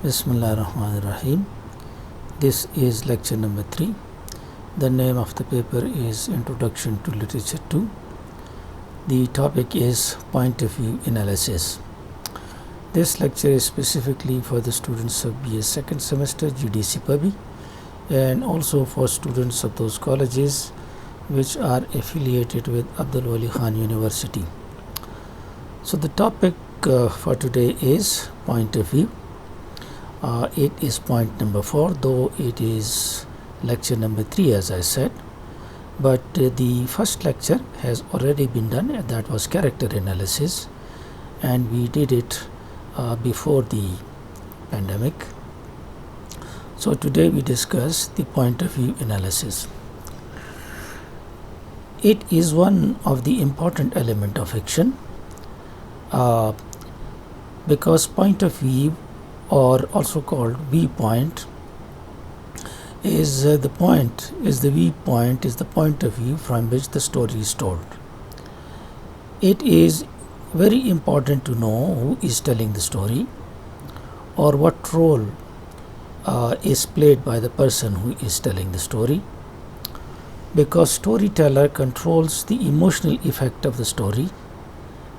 Bismillah ar-Rahman ar-Rahim. This is lecture number 3. The name of the paper is Introduction to Literature 2. The topic is Point of View Analysis. This lecture is specifically for the students of BA second semester GDC PUBI and also for students of those colleges which are affiliated with Abdul Wali Khan University. So the topic for today is point of view. It is point number 4, though it is lecture number 3 as I said, but the first lecture has already been done, and that was character analysis, and we did it before the pandemic. So today we discuss the point of view analysis. It is one of the important element of fiction because point of view, or also called viewpoint, is the point of view from which the story is told. It is very important to know who is telling the story or what role is played by the person who is telling the story, because storyteller controls the emotional effect of the story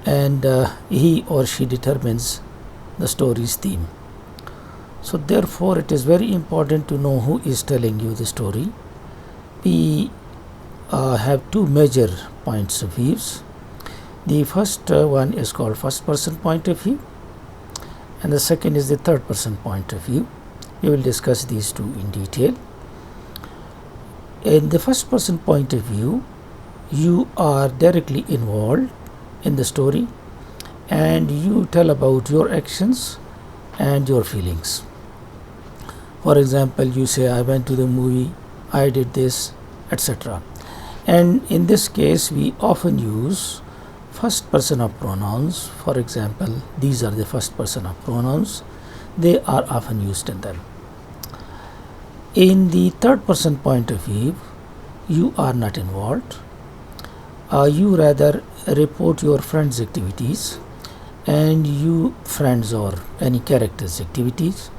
and he or she determines the story's theme. So therefore it is very important to know who is telling you the story. We have two major points of views. The first one is called first person point of view, and the second is the third person point of view. We will discuss these two in detail. In the first person point of view, you are directly involved in the story and you tell about your actions and your feelings. For example, you say, I went to the movie, I did this, etc. And in this case, we often use first person of pronouns. For example, these are the first person of pronouns. They are often used in them. In the third person point of view, you are not involved. You rather report your friends' activities and you friends or any character's activities,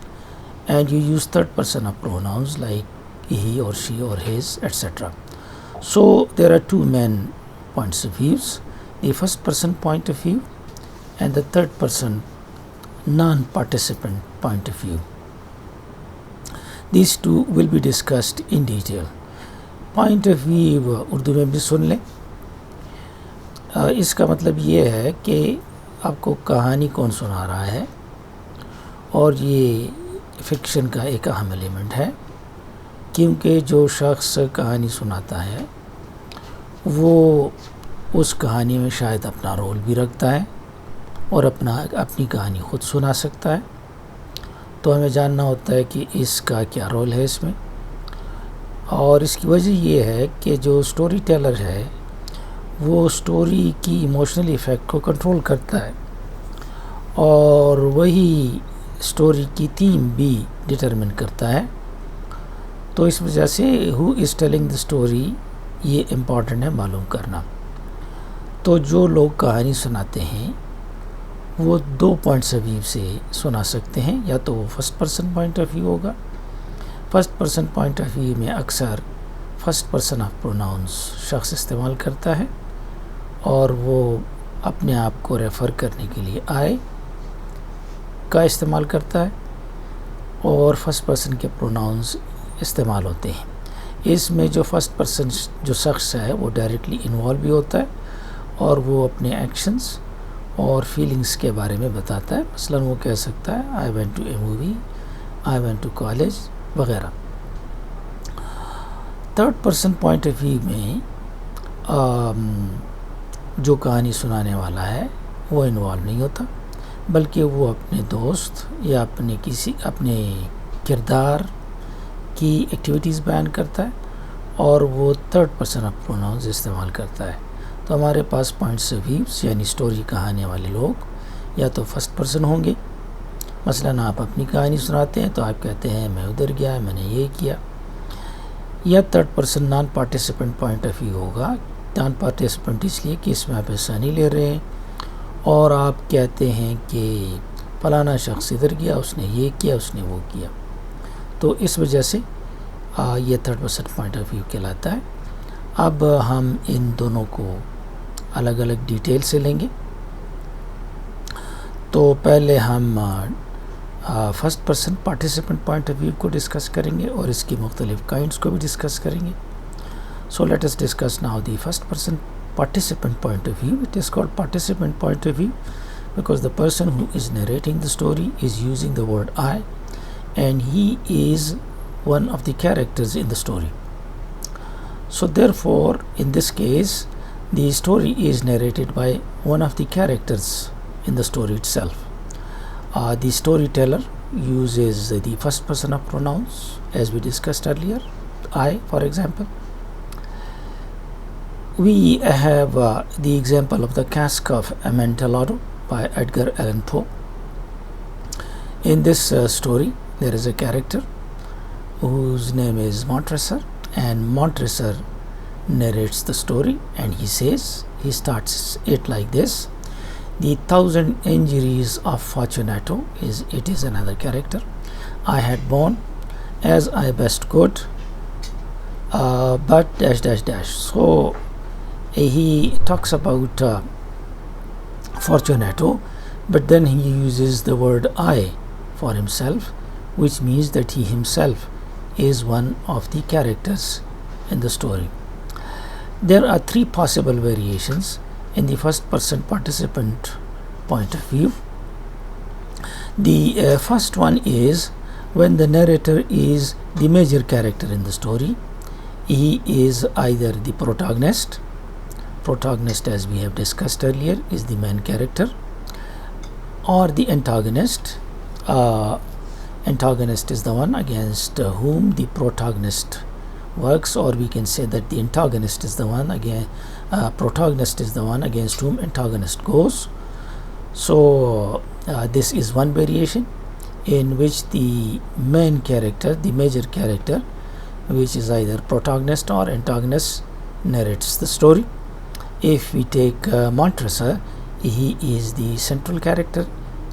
and you use third person of pronouns like he or she or his, etc. So there are two main points of views, the first person point of view and the third person non-participant point of view. These two will be discussed in detail. Point of view Urdu میں بھی سن لیں. اس کا مطلب یہ ہے کہ آپ کو کہانی کون سنا رہا ہے، اور یہ فکشن کا ایک اہم ایلیمنٹ ہے، کیونکہ جو شخص کہانی سناتا ہے وہ اس کہانی میں شاید اپنا رول بھی رکھتا ہے اور اپنی کہانی خود سنا سکتا ہے. تو ہمیں جاننا ہوتا ہے کہ اس کا کیا رول ہے اس میں، اور اس کی وجہ یہ ہے کہ جو سٹوری ٹیلر ہے وہ سٹوری کی ایموشنل ایفیکٹ کو کنٹرول کرتا ہے اور وہی سٹوری کی تھیم بھی ڈٹرمن کرتا ہے. تو اس وجہ سے ہو از ٹیلنگ دی سٹوری یہ امپورٹنٹ ہے معلوم کرنا. تو جو لوگ کہانی سناتے ہیں وہ دو پوائنٹس آف ویو سے سنا سکتے ہیں، یا تو وہ first person point of view ہوگا. First person point of view میں اکثر فرسٹ پرسن آف پروناؤنس شخص استعمال کرتا ہے اور وہ اپنے آپ کو ریفر کرنے کے لیے آئے کا استعمال کرتا ہے، اور فرسٹ پرسن کے پروناؤنس استعمال ہوتے ہیں. اس میں جو فرسٹ پرسن جو شخص ہے وہ ڈائریکٹلی انوالو بھی ہوتا ہے اور وہ اپنے ایکشنز اور فیلنگز کے بارے میں بتاتا ہے. مثلا وہ کہہ سکتا ہے I went to a movie, I went to college وغیرہ. Third person point of view میں جو کہانی سنانے والا ہے وہ انوالو نہیں ہوتا، بلکہ وہ اپنے دوست یا اپنے کردار کی ایکٹیویٹیز بیان کرتا ہے اور وہ تھرڈ پرسن آف پروناؤنز استعمال کرتا ہے. تو ہمارے پاس پوائنٹس آف ویوز یعنی سٹوری کہانے والے لوگ یا تو فرسٹ پرسن ہوں گے. مثلا آپ اپنی کہانی سناتے ہیں تو آپ کہتے ہیں میں ادھر گیا، میں نے یہ کیا. یا third person non participant point of view ہوگا. نان پارٹیسپینٹ اس لیے کہ اس میں آپ حصہ نہیں لے رہے ہیں اور آپ کہتے ہیں کہ فلانا شخص ادھر گیا، اس نے یہ کیا، اس نے وہ کیا. تو اس وجہ سے یہ third person point of view کہلاتا ہے. اب ہم ان دونوں کو الگ الگ ڈیٹیل سے لیں گے. تو پہلے ہم first person participant point of view کو ڈسکس کریں گے اور اس کی مختلف کائنڈس کو بھی ڈسکس کریں گے. So let us discuss now the first person participant point of view. It is called participant point of view because the person who is narrating the story is using the word I, and he is one of the characters in the story. So therefore, in this case, the story is narrated by one of the characters in the story itself. The storyteller uses the first person of pronouns, as we discussed earlier, I, for example. We have the example of the Cask of Amontillado by Edgar Allan Poe. In this story, there is a character whose name is Montresor, and Montresor narrates the story, and he starts it like this: the 1,000 injuries of Fortunato it is another character. I had borne as I best could, but dash dash dash. So he talks about Fortunato, but then he uses the word I for himself, which means that he himself is one of the characters in the story. There are three possible variations in the first person participant point of view. The first one is when the narrator is the major character in the story. He is either the protagonist, as we have discussed earlier, is the main character, or the antagonist. Antagonist is the one against whom the protagonist works, or we can say that the antagonist is the one protagonist is the one against whom antagonist goes. So this is one variation in which the main character, the major character, which is either protagonist or antagonist, narrates the story. If we take Montresor, he is the central character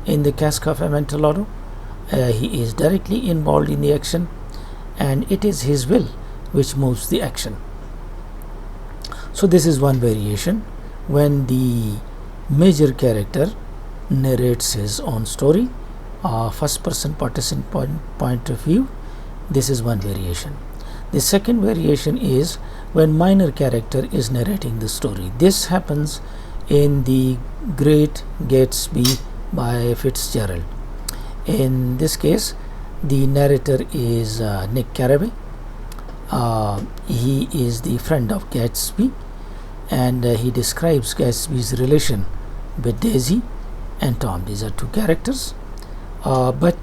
in the Cask of Amontillado. He is directly involved in the action, and it is his will which moves the action. So this is one variation when the major character narrates his own story, first person participant point of view. This is one variation. The second variation is when minor character is narrating the story. This happens in the Great Gatsby by Fitzgerald. In this case, the narrator is Nick Carraway. He is the friend of Gatsby, and he describes Gatsby's relation with Daisy and Tom. These are two characters, but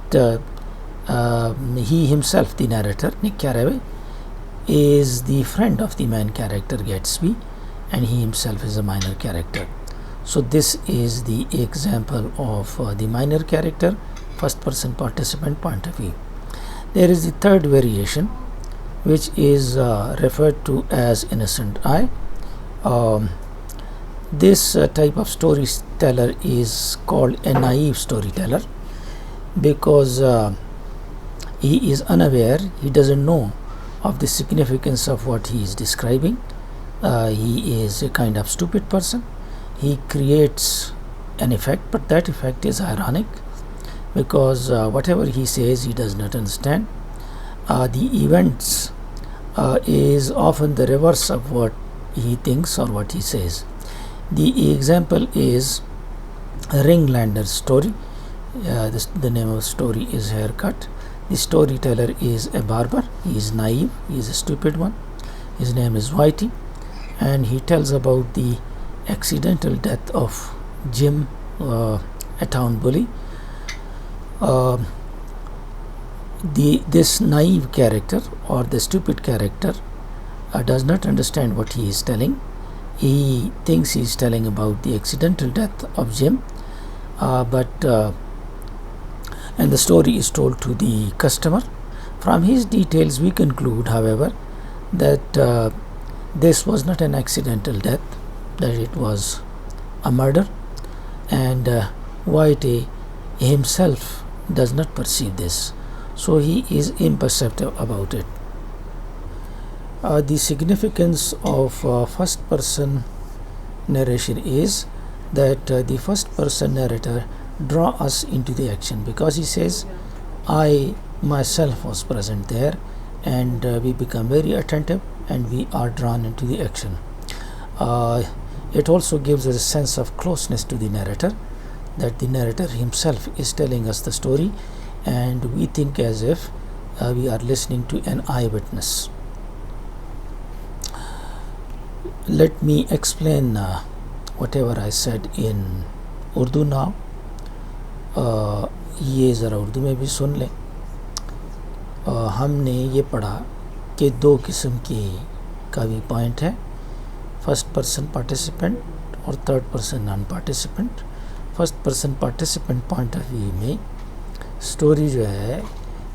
he himself, the narrator, Nick Carraway, is the friend of the main character Gatsby, and he himself is a minor character. So this is the example of the minor character, first person participant point of view. There is the third variation, which is referred to as innocent I. This type of storyteller is called a naive storyteller because he is unaware, he doesn't know of the significance of what he is describing. He is a kind of stupid person. He creates an effect, but that effect is ironic because whatever he says he does not understand. The events is often the reverse of what he thinks or what he says. The example is Ringlander's story. The name of the story is Haircut. The storyteller is a barber. He is naive. He is a stupid one. His name is Whitey, and he tells about the accidental death of Jim, a town bully. This naive character or the stupid character does not understand what he is telling. He thinks he is telling about the accidental death of Jim, and the story is told to the customer. From his details we conclude, however, that this was not an accidental death, that it was a murder, and Whitey himself does not perceive this, so he is imperceptive about it. The significance of first person narration is that the first person narrator draw us into the action, because he says, I myself was present there, and we become very attentive and we are drawn into the action. It also gives us a sense of closeness to the narrator, that the narrator himself is telling us the story, and we think as if we are listening to an eyewitness. Let me explain whatever I said in Urdu now. یہ ذرا اردو میں بھی سن لیں. ہم نے یہ پڑھا کہ دو قسم کی کا بھی پوائنٹ ہے، فرسٹ پرسن پارٹیسپینٹ اور third person non participant. First person participant point of view میں سٹوری جو ہے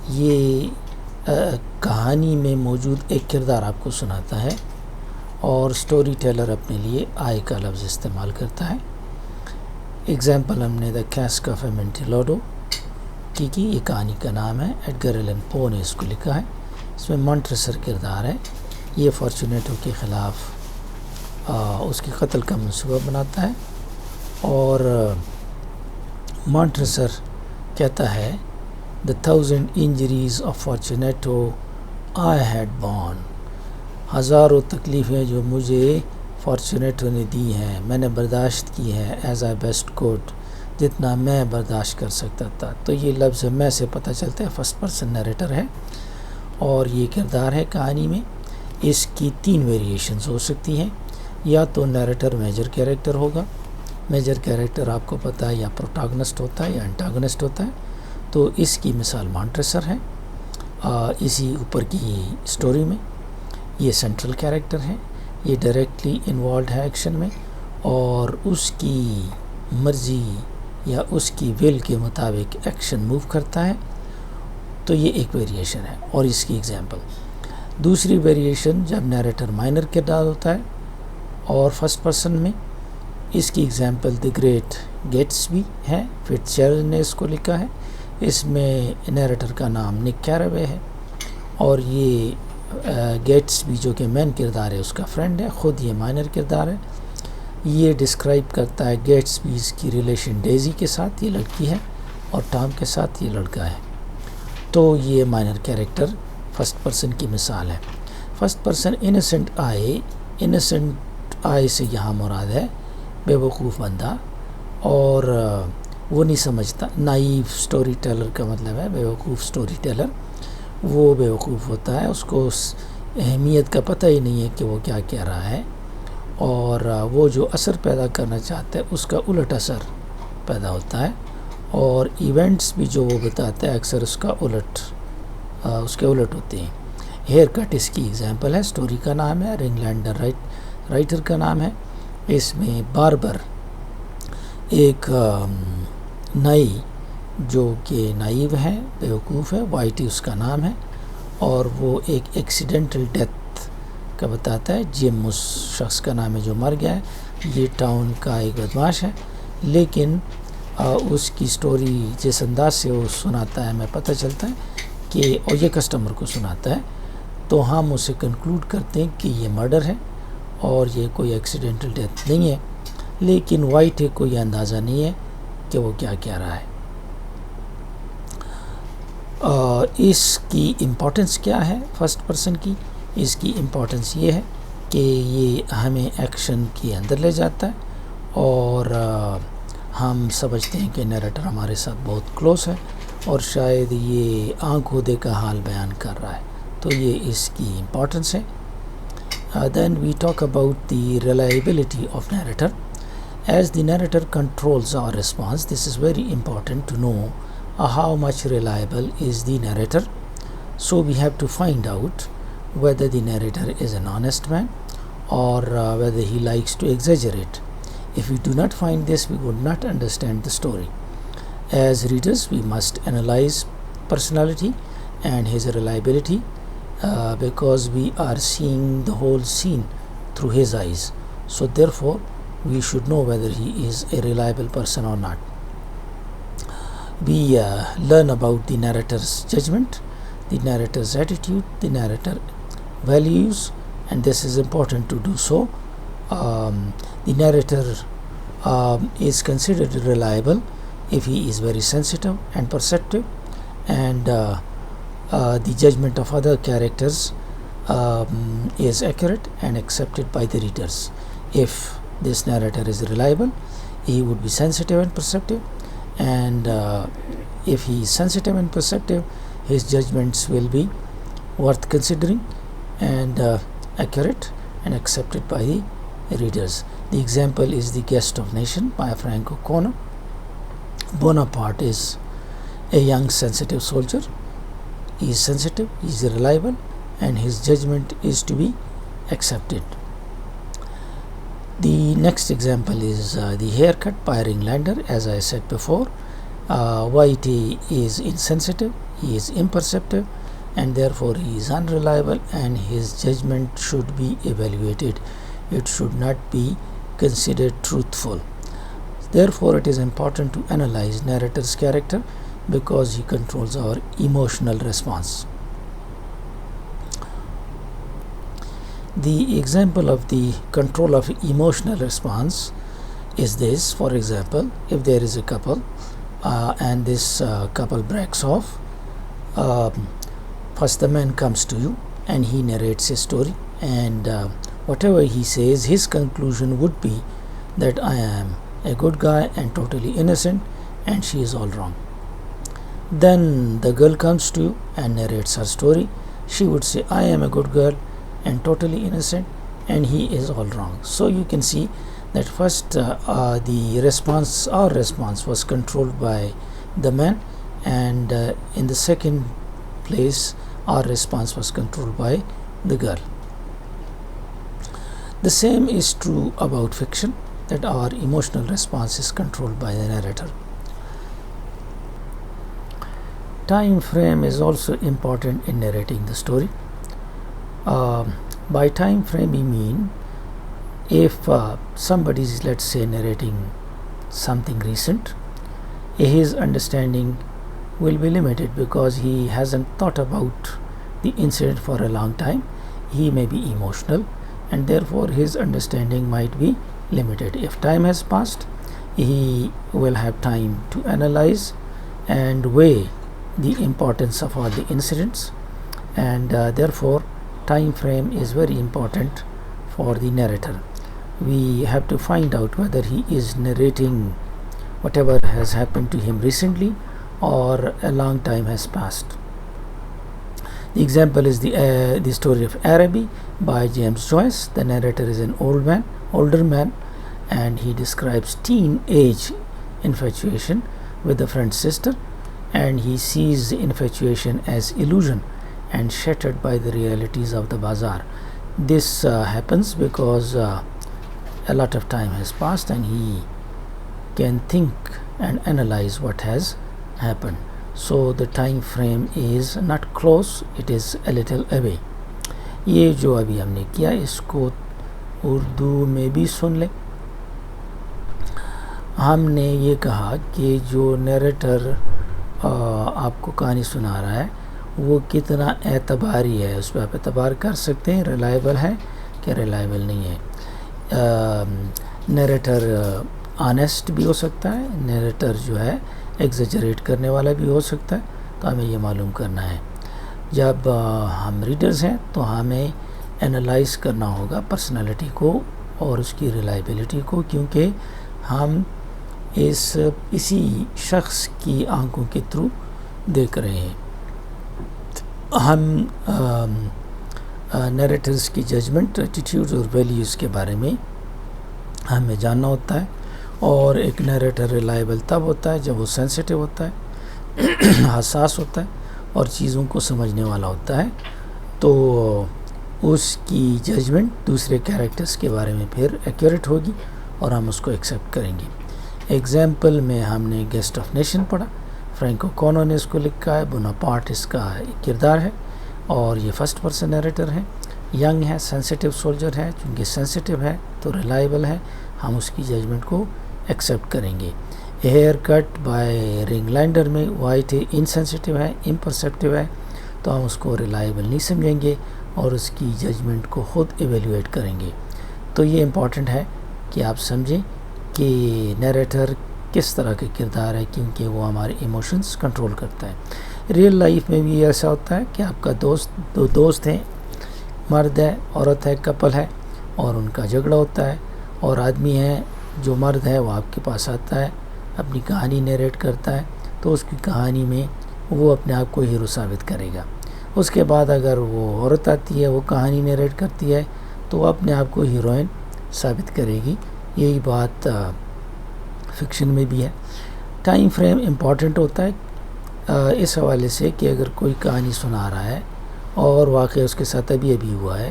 یہ کہانی میں موجود ایک کردار آپ کو سناتا ہے، اور سٹوری ٹیلر اپنے لیے آئی کا لفظ استعمال کرتا ہے. ایگزامپل ہم نے دا کیسک آف امنٹیلوڈو کی یہ کہانی کا نام ہے. ایڈگر ایلن پو نے اس کو لکھا ہے. اس میں مونٹریسر کردار ہے. یہ فارچونیٹو کے خلاف اس کے قتل کا منصوبہ بناتا ہے، اور مونٹریسر کہتا ہے the 1000 injuries of Fortunato I had borne. ہزاروں تکلیفیں جو مجھے فارچونیٹو نے دی ہیں میں نے برداشت کی ہے، ایز آئی بیسٹ کوڈ، جتنا میں برداشت کر سکتا تھا. تو یہ لفظ میں سے پتہ چلتا ہے فرسٹ پرسن نیریٹر ہے، اور یہ کردار ہے کہانی میں. اس کی 3 ویریشنز ہو سکتی ہیں. یا تو نیریٹر میجر کیریکٹر ہوگا. میجر کیریکٹر آپ کو پتہ ہے یا پروٹاگنسٹ ہوتا ہے یا انٹاگنسٹ ہوتا ہے. تو اس کی مثال مونٹریسر ہے. اسی اوپر کی سٹوری میں یہ سینٹرل کیریکٹر ہے، یہ ڈائریکٹلی انوالوڈ ہے ایکشن میں، اور اس کی مرضی یا اس کی ول کے مطابق ایکشن موو کرتا ہے. تو یہ ایک ویریشن ہے، اور اس کی ایگزامپل. دوسری ویریشن جب نیریٹر مائنر کردار ہوتا ہے اور فرسٹ پرسن میں، اس کی ایگزامپل دی گریٹ گیٹسبی ہے. فٹزجیرلڈ نے اس کو لکھا ہے. اس میں نیریٹر کا نام نک کیروے ہے، اور یہ گیٹسبی جو کہ مین کردار ہے اس کا فرینڈ ہے. خود یہ مائنر کردار ہے. یہ ڈسکرائب کرتا ہے گیٹسبیز کی ریلیشن ڈیزی کے ساتھ، یہ لڑکی ہے، اور ٹام کے ساتھ یہ لڑکا ہے. تو یہ مائنر کیریکٹر فرسٹ پرسن کی مثال ہے. فرسٹ پرسن انسنٹ آئی، انسنٹ آئی سے یہاں مراد ہے بے وقوف بندہ، اور وہ نہیں سمجھتا. نائیو سٹوری ٹیلر کا مطلب ہے بے وقوف سٹوری ٹیلر. وہ بے وقوف ہوتا ہے، اس کو اس اہمیت کا پتہ ہی نہیں ہے کہ وہ کیا کہہ رہا ہے، اور وہ جو اثر پیدا کرنا چاہتا ہے اس کا الٹ اثر پیدا ہوتا ہے، اور ایونٹس بھی جو وہ بتاتا ہے اکثر اس کے الٹ ہوتے ہیں. ہیئر کٹ اس کی ایگزامپل ہے. سٹوری کا نام ہے، رنگلینڈر رائٹر کا نام ہے. اس میں باربر ایک نائی جو کہ نائیو ہے، بیوقوف ہے، وائٹی اس کا نام ہے، اور وہ ایک ایکسیڈنٹل ڈیتھ کا بتاتا ہے. جم اس شخص کا نام ہے جو مر گیا ہے. یہ ٹاؤن کا ایک بدماش ہے، لیکن اس کی سٹوری جس انداز سے وہ سناتا ہے ہمیں پتہ چلتا ہے کہ، اور یہ کسٹمر کو سناتا ہے، تو ہم اسے کنکلوڈ کرتے ہیں کہ یہ مرڈر ہے اور یہ کوئی ایکسیڈنٹل ڈیتھ نہیں ہے. لیکن وائٹی کو یہ اندازہ نہیں ہے کہ وہ کیا کہہ رہا ہے. اس کی امپورٹنس کیا ہے فرسٹ پرسن کی؟ اس کی امپورٹنس یہ ہے کہ یہ ہمیں ایکشن کے اندر لے جاتا ہے، اور ہم سمجھتے ہیں کہ نیریٹر ہمارے ساتھ بہت کلوز ہے، اور شاید یہ آنکھوں دیکھا حال بیان کر رہا ہے. تو یہ اس کی امپورٹنس ہے. Then we talk about the reliability of narrator. As the narrator controls our response, this is very important to know how much reliable is the narrator. So we have to find out whether the narrator is an honest man or whether he likes to exaggerate. If we do not find this, we would not understand the story. As readers, we must analyze personality and his reliability because we are seeing the whole scene through his eyes. So therefore, we should know whether he is a reliable person or not. we learn about the narrator's judgment, the narrator's attitude, the narrator values, and this is important to do so. The narrator is considered reliable if he is very sensitive and perceptive, and the judgment of other characters is accurate and accepted by the readers. If this narrator is reliable, he would be sensitive and perceptive, and if he is sensitive and perceptive, his judgments will be worth considering and accurate and accepted by the readers. The example is The Guest of Nation by Frank O'Connor. Bonaparte is a young sensitive soldier. He is sensitive, he is reliable, and his judgment is to be accepted. The next example is The Haircut by Ringlander. As I said before, Whitey is insensitive, he is imperceptive, and therefore he is unreliable, and his judgment should be evaluated. It should not be considered truthful. Therefore, it is important to analyze narrator's character because he controls our emotional response. The example of the control of emotional response is this. For example, if there is a couple and this couple breaks off, first the man comes to you and he narrates a story, and whatever he says, his conclusion would be that I am a good guy and totally innocent and she is all wrong. Then the girl comes to you and narrates her story. She would say, I am a good girl and totally innocent and he is all wrong. So you can see that first our response was controlled by the man, and in the second place our response was controlled by the girl. The same is true about fiction, that our emotional response is controlled by the narrator. Time frame is also important in narrating the story. By time frame we mean if somebody is, let's say, narrating something recent, his understanding will be limited because he hasn't thought about the incident for a long time. He may be emotional and therefore his understanding might be limited. If time has passed, he will have time to analyze and weigh the importance of all the incidents, and therefore time frame is very important for the narrator. We have to find out whether he is narrating whatever has happened to him recently or a long time has passed. The example is the story of Araby by James Joyce. The narrator is an older man, and he describes teenage infatuation with a friend's sister, and he sees the infatuation as illusion and shattered by the realities of the bazaar. This happens because a lot of time has passed and he can think and analyze what has happened. So the time frame is not close, it is a little away. یہ جو ابھی ہم نے کیا اس کو اردو میں بھی سن لیں. ہم نے یہ کہا کہ جو نیریٹر آپ کو کہانی سنا رہا ہے وہ کتنا اعتباری ہے، اس پہ آپ اعتبار کر سکتے ہیں، ریلائبل ہے کہ ریلائبل نہیں ہے. نیریٹر آنیسٹ بھی ہو سکتا ہے، نیریٹر جو ہے ایگزیجریٹ کرنے والا بھی ہو سکتا ہے، تو ہمیں یہ معلوم کرنا ہے. جب ہم ریڈرز ہیں تو ہمیں انالائز کرنا ہوگا پرسنالٹی کو اور اس کی ریلائبلٹی کو، کیونکہ ہم اسی شخص کی آنکھوں کے تھرو دیکھ رہے ہیں. ہم نیریٹرز کی ججمنٹ، ایٹیٹیوڈز اور ویلیوز کے بارے میں ہمیں جاننا ہوتا ہے، اور ایک نیریٹر ریلائبل تب ہوتا ہے جب وہ سینسٹیو ہوتا ہے، حساس ہوتا ہے اور چیزوں کو سمجھنے والا ہوتا ہے، تو اس کی ججمنٹ دوسرے کیریکٹرز کے بارے میں پھر ایکوریٹ ہوگی اور ہم اس کو ایکسیپٹ کریں گے. ایگزامپل میں ہم نے گیسٹ آف نیشن پڑھا، فرینک اوکونر نے اس کو لکھا ہے. بوناپارٹ اس کا ایک کردار ہے اور یہ فرسٹ پرسن نیریٹر ہے. ینگ ہے، سینسٹیو سولجر ہے، چونکہ سینسٹیو ہے تو ریلائبل ہے، ہم اس کی ججمنٹ کو ایکسیپٹ کریں گے. ہیئر کٹ بائی رنگ لائنڈر میں وائٹ انسینسٹیو ہے، امپرسیپٹیو ہے، تو ہم اس کو ریلائبل نہیں سمجھیں گے اور اس کی ججمنٹ کو خود ایویلیویٹ کریں گے. تو یہ امپورٹنٹ ہے کہ آپ سمجھیں کہ نیریٹر کس طرح کے کردار ہے، کیونکہ وہ ہمارے ایموشنز کنٹرول کرتا ہے. ریئل لائف میں بھی ایسا ہوتا ہے کہ آپ کا دو دوست ہیں، مرد ہے عورت ہے کپل ہے، اور ان کا جھگڑا ہوتا ہے، اور آدمی ہے جو مرد ہے وہ آپ کے پاس آتا ہے، اپنی کہانی نیریٹ کرتا ہے، تو اس کی کہانی میں وہ اپنے آپ کو ہیرو ثابت کرے گا. اس کے بعد اگر وہ عورت آتی ہے، وہ کہانی نیریٹ کرتی ہے، تو وہ اپنے آپ کو ہیروئن ثابت کرے گی. یہی بات فکشن میں بھی ہے. ٹائم فریم امپورٹنٹ ہوتا ہے اس حوالے سے کہ اگر کوئی کہانی سنا رہا ہے اور واقعہ اس کے ساتھ ابھی ہوا ہے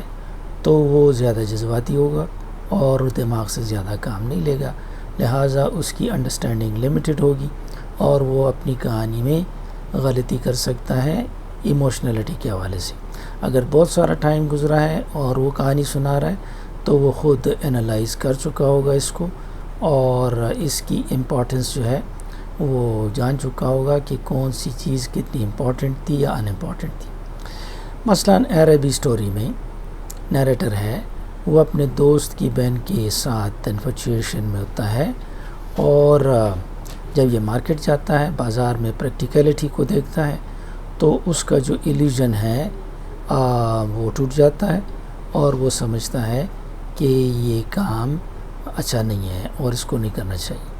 تو وہ زیادہ جذباتی ہوگا اور دماغ سے زیادہ کام نہیں لے گا، لہٰذا اس کی انڈرسٹینڈنگ لمیٹڈ ہوگی اور وہ اپنی کہانی میں غلطی کر سکتا ہے ایموشنلٹی کے حوالے سے. اگر بہت سارا ٹائم گزرا ہے اور وہ کہانی سنا رہا ہے تو وہ خود انالائز کر چکا ہوگا اس کو، اور اس کی امپورٹنس جو ہے وہ جان چکا ہوگا کہ کون سی چیز کتنی امپورٹنٹ تھی یا ان امپورٹنٹ تھی. مثلاً عربی سٹوری میں نیریٹر ہے وہ اپنے دوست کی بہن کے ساتھ انفیچویشن میں ہوتا ہے، اور جب یہ مارکیٹ جاتا ہے، بازار میں پریکٹیکلٹی کو دیکھتا ہے، تو اس کا جو ایلیوژن ہے وہ ٹوٹ جاتا ہے اور وہ سمجھتا ہے کہ یہ کام اچھا نہیں ہے اور اس کو نہیں کرنا چاہیے.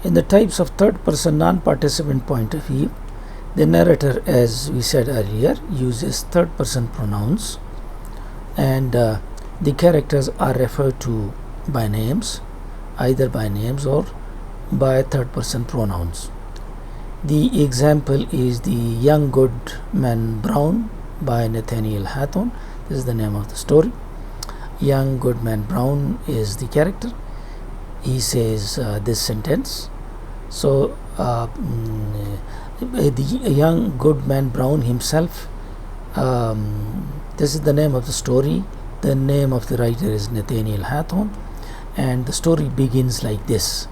In the types of third person non-participant point of view, the narrator, as we said earlier, uses third person pronouns, and the characters are referred to by names, either by names or by third person pronouns. The example is The Young Good Man Brown by Nathaniel Hawthorne. This is the name of the story. Young Good Man Brown is the character. He says this sentence. So the young good man Brown himself, this is the name of the story. The name of the writer is Nathaniel Hawthorne, and the story begins like this.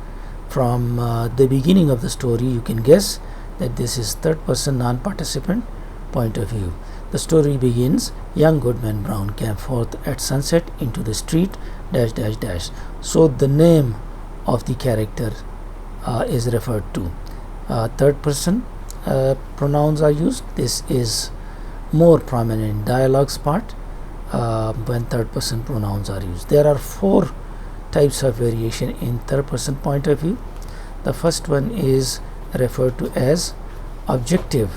From the beginning of the story you can guess that this is third person non-participant point of view. The story begins, young goodman Brown came forth at sunset into the street ... So the name of the character is referred to. Third person pronouns are used. This is more prominent in dialogues part when third person pronouns are used. There are 4 types of variation in third person point of view. The first one is referred to as objective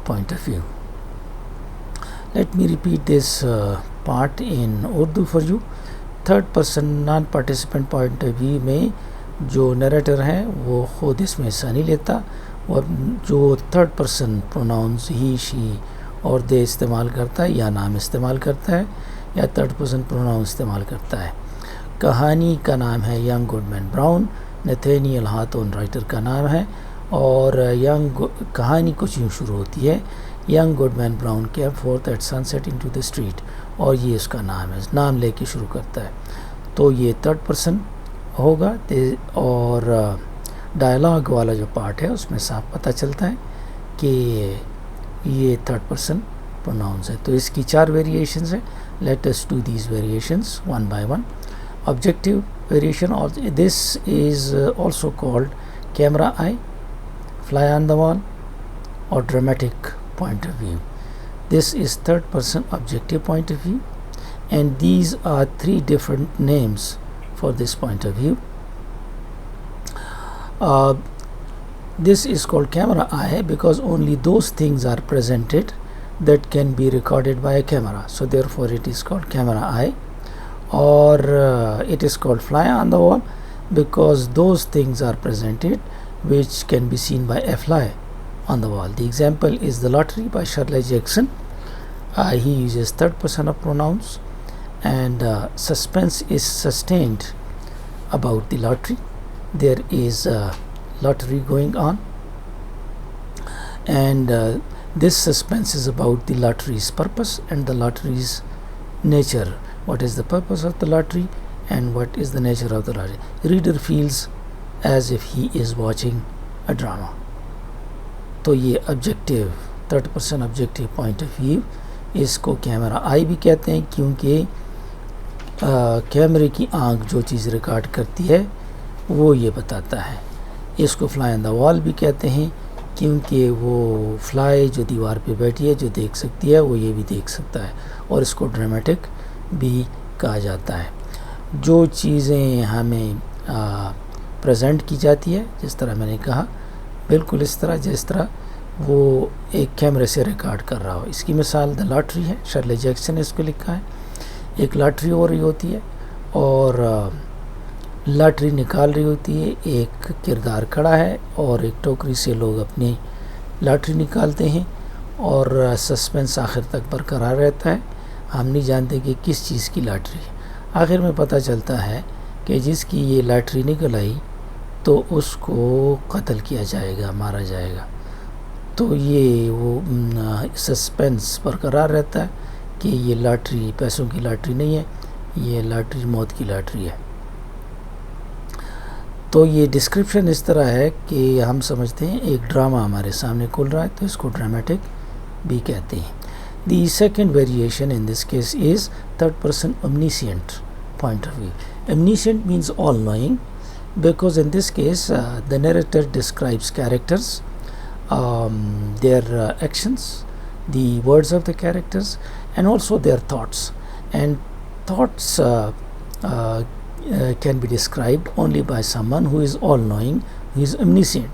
point of view. Let me repeat this part in Urdu for you. Third person non-participant point of view میں جو narrator ہے وہ خود اس میں حصہ نہیں لیتا، وہ جو تھرڈ پرسن پروناؤنز ہی شی اور دے استعمال کرتا ہے یا نام استعمال کرتا ہے یا تھرڈ پرسن پروناؤن استعمال کرتا ہے. کہانی کا نام ہے Young Goodman brown, نتھینیل ہاتھون writer کا نام ہے، اور کہانی کچھ یوں شروع ہوتی ہے، Young Goodman Brown came forth at sunset into the street, اور یہ اس کا نام ہے، نام لے کے شروع کرتا ہے. تو یہ تھرڈ پرسن ہوگا، اور ڈائلاگ والا جو پارٹ ہے اس میں صاف پتہ چلتا ہے کہ یہ تھرڈ پرسن پروناؤنز ہے. تو اس کی 4 ویریشنز ہیں. Let us do these variations one by one. Objective variation, this is also called camera eye, fly on the wall, or dramatic point of view. This is third person objective point of view, and these are 3 different names for this point of view. This is called camera eye because only those things are presented that can be recorded by a camera, so therefore it is called camera eye. Or it is called fly on the wall because those things are presented which can be seen by a fly on the wall. The example is The Lottery by Shirley Jackson. He uses third person of pronouns, and suspense is sustained about the lottery. There is a lottery going on, and this suspense is about the lottery's purpose and the lottery's nature. What is the purpose of the lottery and what is the nature of the logic. Reader feels as if he is watching a drama. تو یہ objective third person objective point of view, اس کو camera آئی بھی کہتے ہیں کیونکہ کیمرے کی آنکھ جو چیز ریکارڈ کرتی ہے وہ یہ بتاتا ہے. اس کو فلائی آن دا وال بھی کہتے ہیں کیونکہ وہ فلائی جو دیوار پہ بیٹھی ہے جو دیکھ سکتی ہے وہ یہ بھی دیکھ سکتا ہے، اور اس کو ڈرامیٹک بھی کہا جاتا ہے. جو چیزیں ہمیں پریزنٹ کی جاتی ہے، جس طرح میں نے کہا، بالکل اس طرح جس طرح وہ ایک کیمرے سے ریکارڈ کر رہا ہو. اس کی مثال دا لاٹری ہے، شرلی جیکسن نے اس کو لکھا ہے. ایک لاٹری ہو رہی ہوتی ہے اور لاٹری نکال رہی ہوتی ہے، ایک کردار کھڑا ہے اور ایک ٹوکری سے لوگ اپنی لاٹری نکالتے ہیں، اور سسپنس آخر تک برقرار رہتا ہے. ہم نہیں جانتے کہ کس چیز کی لاٹری ہے. آخر میں پتہ چلتا ہے کہ جس کی یہ لاٹری نکل آئی تو اس کو قتل کیا جائے گا، مارا جائے گا. تو یہ وہ سسپنس برقرار رہتا ہے کہ یہ لاٹری پیسوں کی لاٹری نہیں ہے، یہ لاٹری موت کی لاٹری ہے. تو یہ ڈسکرپشن اس طرح ہے کہ ہم سمجھتے ہیں ایک ڈرامہ ہمارے سامنے کھل رہا ہے، تو اس کو ڈرامیٹک بھی کہتے ہیں. The second variation in this case is third person omniscient point of view. Omniscient means all knowing, because in this case the narrator describes characters, their actions, the words of the characters, and also their thoughts. And thoughts can be described only by someone who is all knowing, who is omniscient.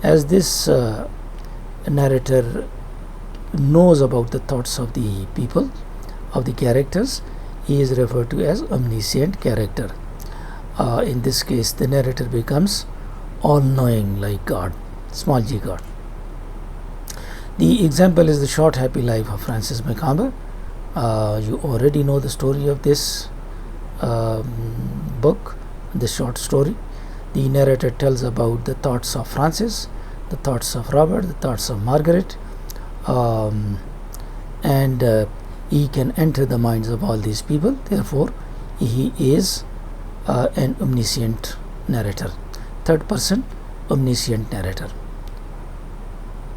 As this narrator knows about the thoughts of the people, of the characters, he is referred to as omniscient character. In this case the narrator becomes all knowing like God, small g God. The example is the short happy life of Francis Macomber. You already know the story of this book, the short story. The narrator tells about the thoughts of Francis, the thoughts of Robert, the thoughts of Margaret, and he can enter the minds of all these people. Therefore he is an omniscient narrator, third person omniscient narrator.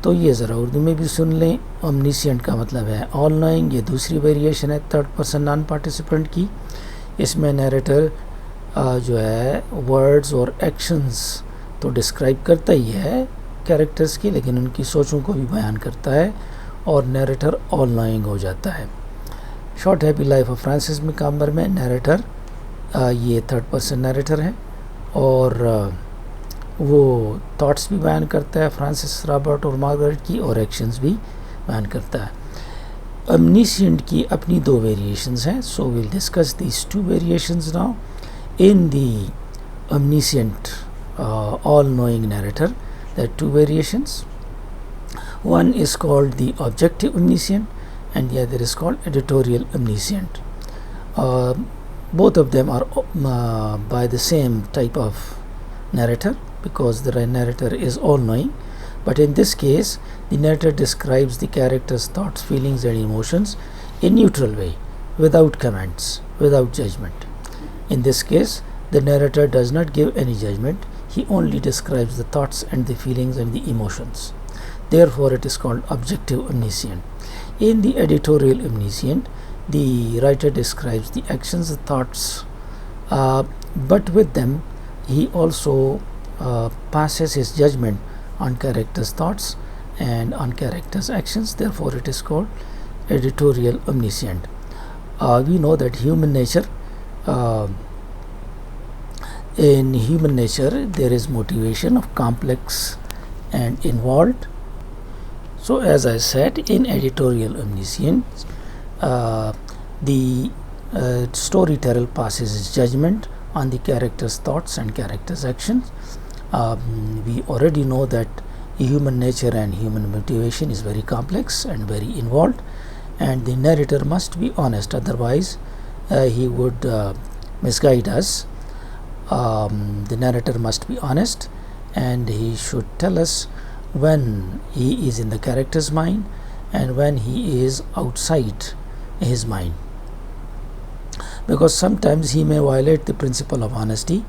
تو یہ ذرا اردو میں بھی سن لیں. omniscient کا مطلب ہے all knowing. یہ دوسری ویریشن ہے تھرڈ پرسن نان پارٹیسپینٹ کی. اس میں نیریٹر جو ہے ورڈز اور ایکشنز تو ڈسکرائب کرتا ہی ہے کیریکٹرز کی، لیکن ان کی سوچوں کو بھی بیان کرتا ہے، اور نیریٹر آل نوئنگ ہو جاتا ہے. Short happy life of Francis Macomber میں نیریٹر یہ تھرڈ پرسن نیریٹر ہے، اور وہ تھاٹس بھی بیان کرتا ہے فرانسس رابرٹ اور مارگریٹ کی، اور ایکشنز بھی بیان کرتا ہے. omniscient کی اپنی دو ویریشنز ہیں. So we'll discuss these two variations now. In the omniscient all knowing narrator there are two variations. One is called the objective omniscient and the other is called editorial omniscient. Both of them are by the same type of narrator, because the narrator is all knowing, but in this case the narrator describes the character's thoughts, feelings and emotions in neutral way, without comments, without judgment. In this case the narrator does not give any judgment, he only describes the thoughts and the feelings and the emotions. Therefore it is called objective omniscient. In the editorial omniscient, the writer describes the actions, the thoughts, but with them he also passes his judgment on characters' thoughts and on characters' actions. Therefore it is called editorial omniscient. We know that human nature, in human nature there is motivation of complex and involved. So as I said, in editorial omniscience the storyteller passes his judgment on the character's thoughts and character's actions. We already know that human nature and human motivation is very complex and very involved, and the narrator must be honest, otherwise he would misguide us. The narrator must be honest, and he should tell us when he is in the character's mind and when he is outside his mind. because sometimes he may violate the principle of honesty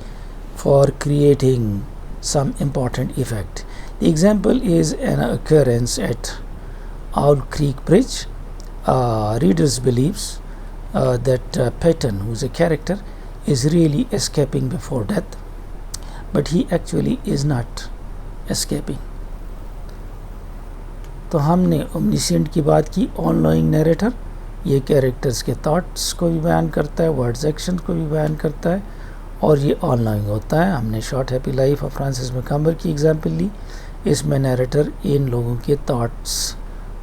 for creating some important effect. The example is an occurrence at Owl Creek Bridge. Readers believes that Peyton, who is a character, is really escaping before death, but he actually is not escaping. تو ہم نے omniscient کی بات کی. All knowing narrator یہ characters کے thoughts کو بھی بیان کرتا ہے, ورڈز ایکشن کو بھی بیان کرتا ہے, اور یہ آل نوئنگ ہوتا ہے. ہم نے short happy life of Francis Macomber کی ایگزامپل لی. اس میں نیریٹر ان لوگوں کے تھاٹس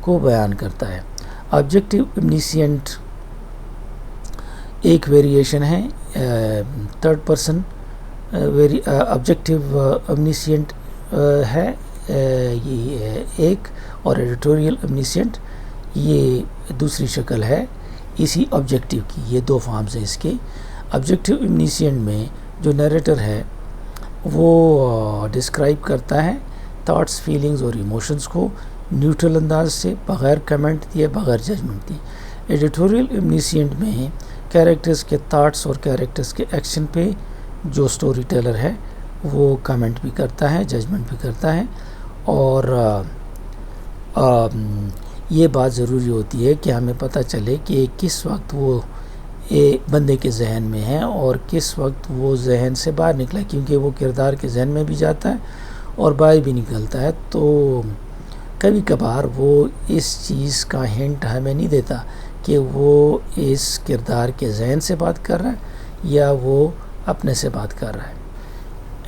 کو بیان کرتا ہے. آبجیکٹیو امنیسینٹ ایک ویریشن ہے. تھرڈ پرسن آبجیکٹیو امنیسینٹ ہے یہ ایک, اور ایڈیٹوریل امنیسینٹ یہ دوسری شکل ہے اسی آبجیکٹیو کی. یہ دو فارمز ہیں اس کے. آبجیکٹیو امنیسینٹ میں جو نیریٹر ہے وہ ڈسکرائب کرتا ہے تھاٹس, فیلنگز اور ایموشنز کو نیوٹرل انداز سے, بغیر کمنٹ دیے, بغیر ججمنٹ دیے. ایڈیٹوریل امنیسینٹ میں کیریکٹرز کے تھاٹس اور کیریکٹرز کے ایکشن پہ جو سٹوری ٹیلر ہے وہ کمنٹ بھی کرتا ہے, ججمنٹ بھی کرتا ہے. اور یہ بات ضروری ہوتی ہے کہ ہمیں پتہ چلے کہ کس وقت وہ بندے کے ذہن میں ہے اور کس وقت وہ ذہن سے باہر نکلا, کیونکہ وہ کردار کے ذہن میں بھی جاتا ہے اور باہر بھی نکلتا ہے. تو کبھی کبھار وہ اس چیز کا ہنٹ ہمیں نہیں دیتا کہ وہ اس کردار کے ذہن سے بات کر رہا ہے یا وہ اپنے سے بات کر رہا ہے.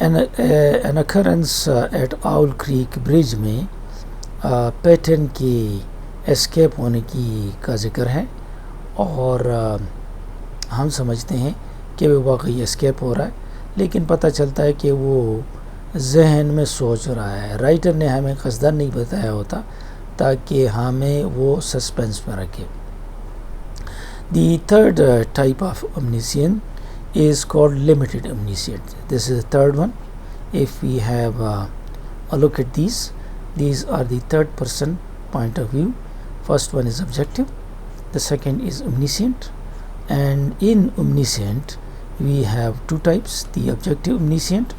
An occurrence at Owl Creek Bridge میں پیٹن کی اسکیپ ہونے کا ذکر ہے, اور ہم سمجھتے ہیں کہ وہ واقعی اسکیپ ہو رہا ہے, لیکن پتہ چلتا ہے کہ وہ ذہن میں سوچ رہا ہے. رائٹر نے ہمیں قصداً نہیں بتایا ہوتا تاکہ ہمیں وہ سسپینس میں رکھے. The third type of omniscience is called limited omniscience. This is the third one. If we have a look at these are the third person point of view. First one is objective, the second is omniscient, and in omniscient we have two types, the objective omniscient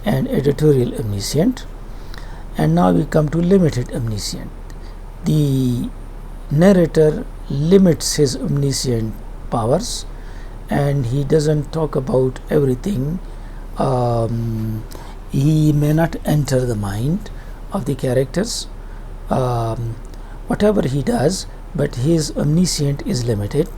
and editorial omniscient. And now we come to limited omniscient. The narrator limits his omniscient powers and he doesn't talk about everything. He may not enter the mind of the characters, whatever he does, but his omniscient is limited.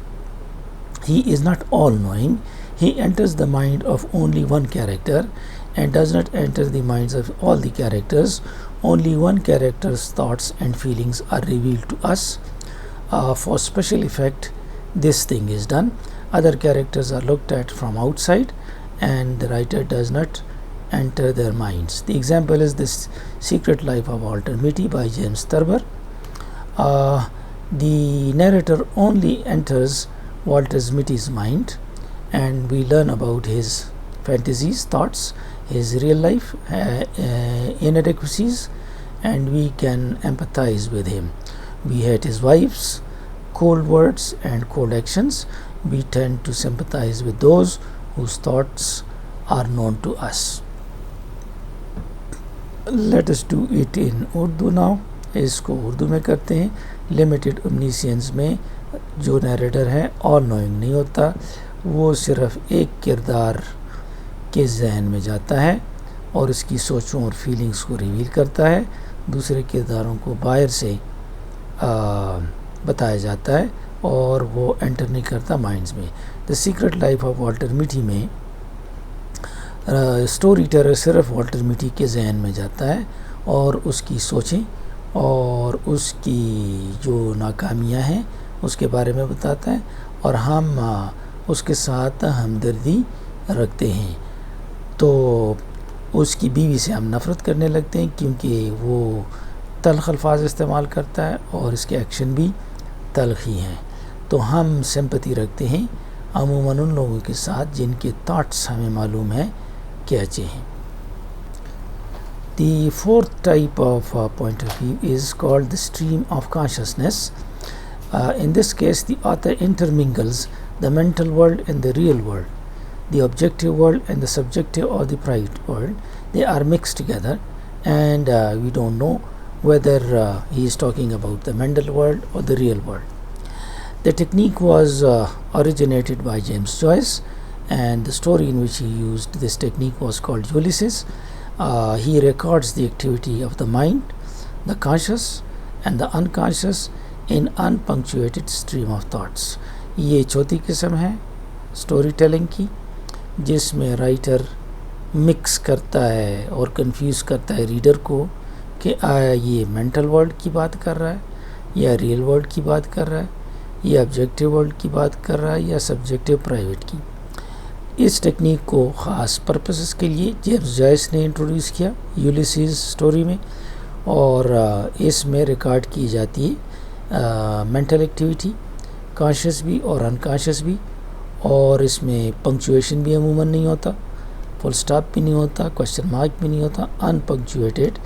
He is not all-knowing. He enters the mind of only one character and does not enter the minds of all the characters. Only one character's thoughts and feelings are revealed to us. For special effect, this thing is done. Other characters are looked at from outside and the writer does not enter their minds. The example is this Secret Life of Walter Mitty by James Thurber. The narrator only enters Walter Mitty's mind and we learn about his fantasies, thoughts, his real life inadequacies, and we can empathize with him. We hate his wife's cold words and cold actions. We tend to sympathize with those whose thoughts are known to us. Let us do it in Urdu now. اس کو اردو میں کرتے ہیں. Limited omniscience میں جو narrator ہے all knowing نہیں ہوتا, وہ صرف ایک کردار کے ذہن میں جاتا ہے اور اس کی سوچوں اور فیلنگز کو ریویل کرتا ہے. دوسرے کرداروں کو باہر سے بتایا جاتا ہے اور وہ انٹر نہیں کرتا مائنڈز میں. دا سیکرٹ لائف آف والٹر میٹی میں اسٹوری ٹیلر صرف والٹر میٹی کے ذہن میں جاتا ہے اور اس کی سوچیں اور اس کی جو ناکامیاں ہیں اس کے بارے میں بتاتا ہے, اور ہم اس کے ساتھ ہمدردی رکھتے ہیں. تو اس کی بیوی سے ہم نفرت کرنے لگتے ہیں کیونکہ وہ تلخ الفاظ استعمال کرتا ہے اور اس کے ایکشن بھی تلخ ہی ہیں. تو ہم سمپتی رکھتے ہیں عموماً ان لوگوں کے ساتھ جن کے تھاٹس ہمیں معلوم ہے کہ اچھے ہیں. The fourth type of point of view is called the stream of consciousness. In this case, the author intermingles the mental world and the real world, the objective world and the subjective or the private world, they are mixed together, and we don't know whether he is talking about the mental world or the real world. The technique was originated by James Joyce, and the story in which he used this technique was called Ulysses. He records the activity of the mind, the conscious and the unconscious in unpunctuated stream of thoughts. یہ چوتھی قسم ہے story telling کی، جس میں writer mix کرتا ہے اور کنفیوز کرتا ہے ریڈر کو کہ آیا یہ مینٹل ورلڈ کی بات کر رہا ہے یا ریئل ورلڈ کی بات کر رہا ہے یا آبجیکٹیو ورلڈ کی بات کر رہا ہے یا سبجیکٹیو پرائیویٹ کی. اس ٹیکنیک کو خاص پرپسز کے لیے جیمز جوائس نے انٹروڈیوس کیا یولیسیز اسٹوری میں، اور اس میں ریکارڈ کی جاتی ہے مینٹل ایکٹیویٹی، کانشیس بھی اور انکانشیس بھی، اور اس میں پنکچویشن بھی عموماً نہیں ہوتا، فل سٹاپ بھی نہیں ہوتا، کوشچن مارک بھی نہیں ہوتا، ان پنکچویٹیڈ،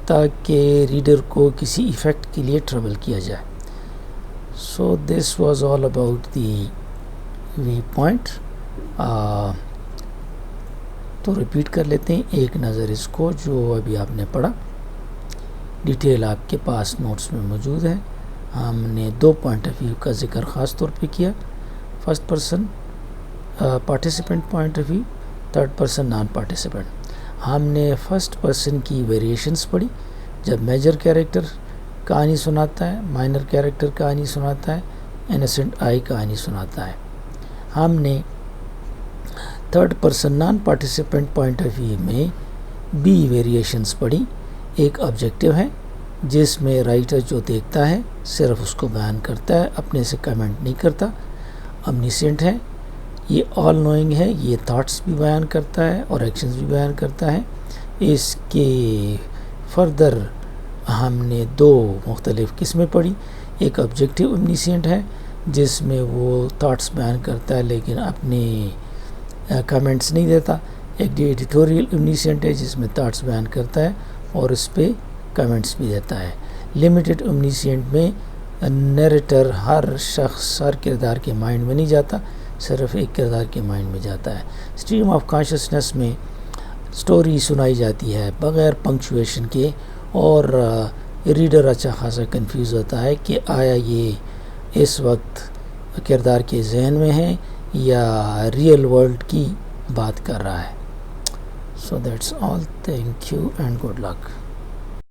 تاکہ ریڈر کو کسی ایفیکٹ کے لیے ٹریول کیا جائے. So this was all about the view point. تو ریپیٹ کر لیتے ہیں ایک نظر اس کو جو ابھی آپ نے پڑھا. ڈیٹیل آپ کے پاس نوٹس میں موجود ہے. ہم نے 2 پوائنٹ آف ویو کا ذکر خاص طور پہ کیا، first person participant point of view, third person non participant. ہم نے فرسٹ پرسن کی ویریشنز پڑھی، جب میجر کیریکٹر کہانی سناتا ہے، مائنر کیریکٹر کہانی سناتا ہے، انسنٹ آئی کہانی سناتا ہے. ہم نے third person non participant point of view میں بی ویریشنز پڑھی. ایک آبجیکٹیو ہے جس میں رائٹر جو دیکھتا ہے صرف اس کو بیان کرتا ہے، اپنے سے کمنٹ نہیں کرتا. امنیسینٹ ہے، یہ آل نوئنگ ہے، یہ تھاٹس بھی بیان کرتا ہے اور ایکشنز بھی بیان کرتا ہے. اس کے فردر ہم نے 2 مختلف قسمیں پڑھی. ایک آبجیکٹیو امنیسینٹ ہے جس میں وہ تھاٹس بیان کرتا ہے لیکن اپنے کمنٹس نہیں دیتا. ایک ایڈیٹوریل امنیسینٹ ہے جس میں تھاٹس بیان کرتا ہے اور اس پہ کمنٹس بھی دیتا ہے. لمیٹڈ امنیسینٹ میں نیریٹر ہر شخص ہر کردار کے مائنڈ میں نہیں جاتا، صرف ایک کردار کے مائنڈ میں جاتا ہے. اسٹریم آف کانشیسنس میں سٹوری سنائی جاتی ہے بغیر پنکچویشن کے، اور ریڈر اچھا خاصا کنفیوز ہوتا ہے کہ آیا یہ اس وقت کردار کے ذہن میں ہے یا ریئل ورلڈ کی بات کر رہا ہے. So that's all. Thank you and good luck.